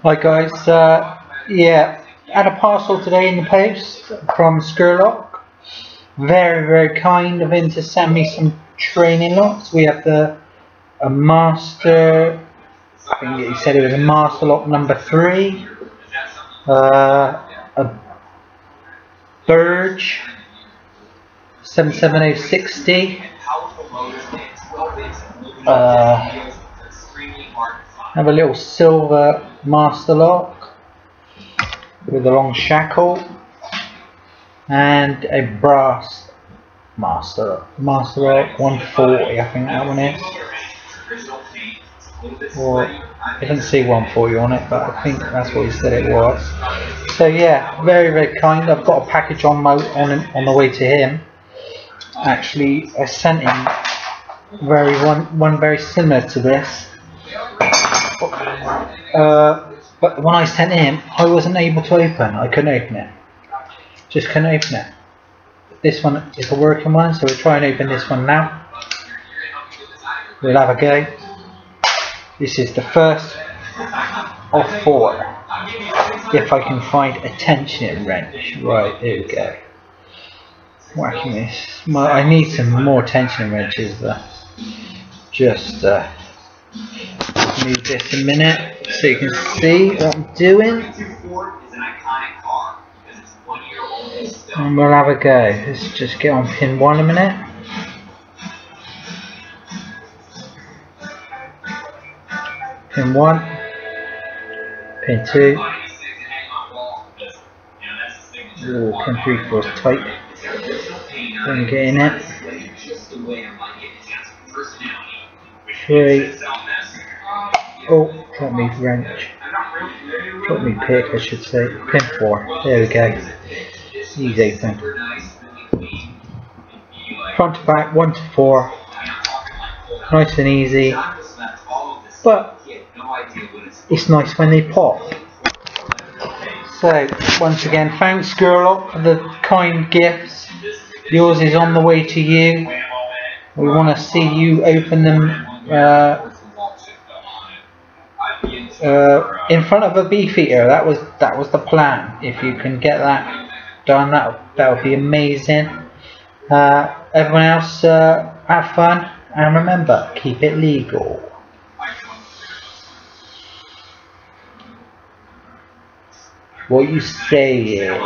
Hi guys, yeah, had a parcel today in the post from Scurlock. Very kind of him to send me some training locks. We have a master, I think he said it was a master lock number 3, a Burge 77060, have a little silver master lock with a long shackle, and a brass master lock 140, I think that one is, or it doesn't say 140 on it, but I think that's what he said it was. So yeah, very kind. I've got a package on the way to him. Actually, I sent him one very similar to this, but when I sent him, I wasn't able to open. I couldn't open it. Just couldn't open it. This one is a working one, so we'll try and open this one now. We'll have a go. This is the first of 4. If I can find a tensioning wrench. Right, there we go. Whacking this. Well, I need some more tensioning wrenches though. Just move this a minute so you can see what I'm doing. And we'll have a go. Let's just get on pin 1 a minute. Pin 1. Pin 2. Ooh, pin 3 feels tight. Don't get in it. 3. Oh, drop me wrench. Drop me pick, I should say. Pin 4. There we go. Easy open. Front to back, 1 to 4. Nice and easy. But it's nice when they pop. So once again, thanks Scurlock for the kind gifts. Yours is on the way to you. We want to see you open them in front of a beefeater. That was the plan. If you can get that done, that would be amazing. Everyone else, have fun, and remember, keep it legal. What you saying?